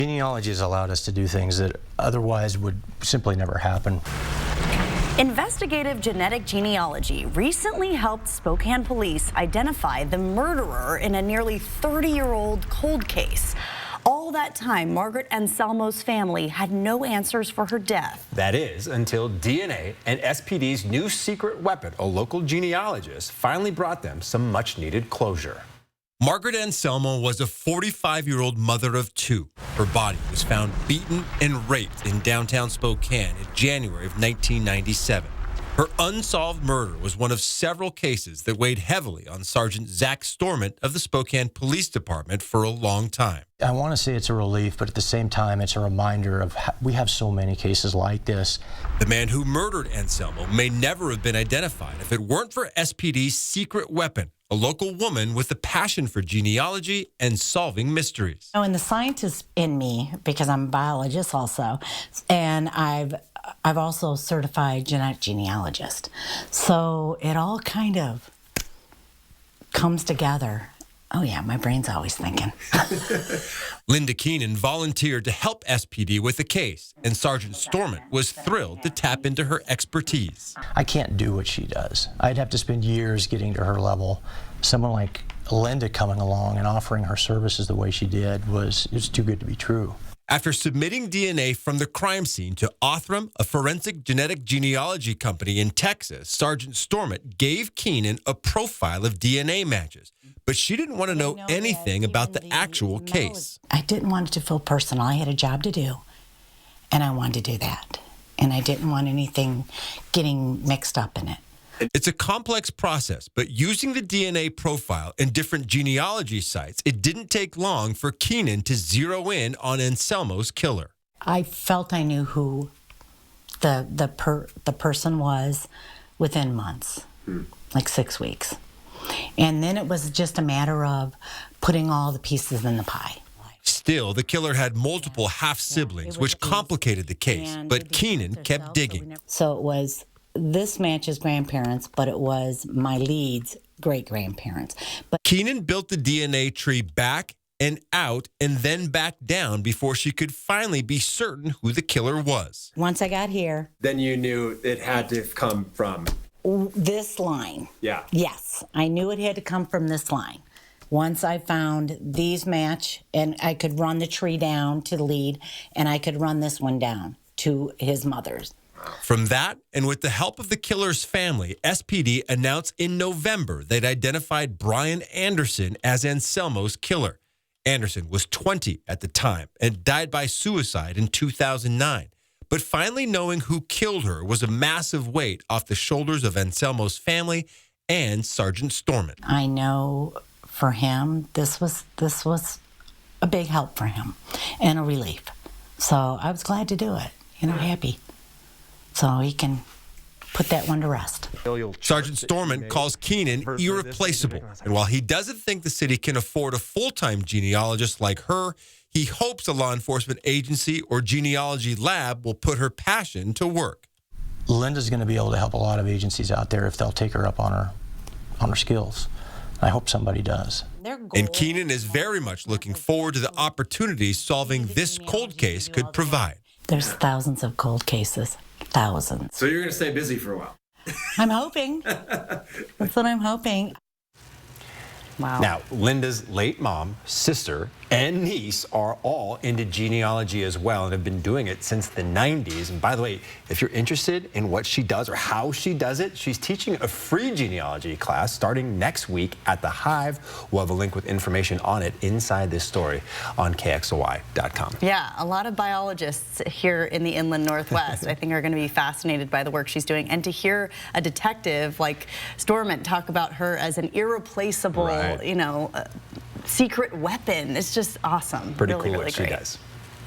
Genealogy has allowed us to do things that otherwise would simply never happen. Investigative genetic genealogy recently helped Spokane police identify the murderer in a nearly 30-year-old cold case. All that time, Margaret Anselmo's family had no answers for her death. That is, until DNA and SPD's new secret weapon, a local genealogist, finally brought them some much-needed closure. Margaret Anselmo was a 45-year-old mother of two. Her body was found beaten and raped in downtown Spokane in January of 1997. Her unsolved murder was one of several cases that weighed heavily on Sergeant Zach Storment of the Spokane Police Department for a long time. I want to say it's a relief, but at the same time, it's a reminder of we have so many cases like this. The man who murdered Anselmo may never have been identified if it weren't for SPD's secret weapon, a local woman with a passion for genealogy and solving mysteries. Oh, and the scientist in me, because I'm a biologist also, and I've also certified genetic genealogist. So it all kind of comes together. Oh yeah, my brain's always thinking. Linda Keenan volunteered to help SPD with the case, and Sergeant Storment was thrilled to tap into her expertise. I can't do what she does. I'd have to spend years getting to her level. Someone like Linda coming along and offering her services the way she did it's too good to be true. After submitting DNA from the crime scene to Othram, a forensic genetic genealogy company in Texas, Sergeant Storment gave Keenan a profile of DNA matches. But she didn't want to know anything about the actual case. I didn't want it to feel personal. I had a job to do, and I wanted to do that. And I didn't want anything getting mixed up in it. It's a complex process, but using the DNA profile in different genealogy sites, it didn't take long for Keenan to zero in on Anselmo's killer. I felt I knew who the person was within months, like 6 weeks. And then it was just a matter of putting all the pieces in the pie. Still, the killer had multiple half-siblings, which complicated the case, but Keenan kept digging. So it was this match's grandparents, but it was my lead's great-grandparents. But Keenan built the DNA tree back and out and then back down before she could finally be certain who the killer was. Once I got here, Then you knew it had to come from this line. Yeah. Yes, I knew it had to come from this line. Once I found these match, and I could run the tree down to the lead, and I could run this one down to his mother's. From that, and with the help of the killer's family, SPD announced in November they'd identified Brian Anderson as Anselmo's killer. Anderson was 20 at the time and died by suicide in 2009. But finally knowing who killed her was a massive weight off the shoulders of Anselmo's family and Sergeant Storment. I know for him, this was a big help for him and a relief. So I was glad to do it, happy. So he can put that one to rest. Sergeant Storment calls Keenan irreplaceable. And while he doesn't think the city can afford a full-time genealogist like her, he hopes a law enforcement agency or genealogy lab will put her passion to work. Linda's going to be able to help a lot of agencies out there if they'll take her up on her skills. I hope somebody does. And Keenan is very much looking forward to the opportunities solving this cold case could provide. There's thousands of cold cases. Thousands. So you're going to stay busy for a while. I'm hoping. That's what I'm hoping. Wow. Now, Linda's late mom, sister, and niece are all into genealogy as well and have been doing it since the 90s. And by the way, if you're interested in what she does or how she does it, she's teaching a free genealogy class starting next week at the Hive. We'll have a link with information on it inside this story on KXLY.com. Yeah, a lot of biologists here in the inland Northwest, I think, are going to be fascinated by the work she's doing. And to hear a detective like Storment talk about her as an irreplaceable, secret weapon, it's just awesome. Pretty really, cool really what she great. does.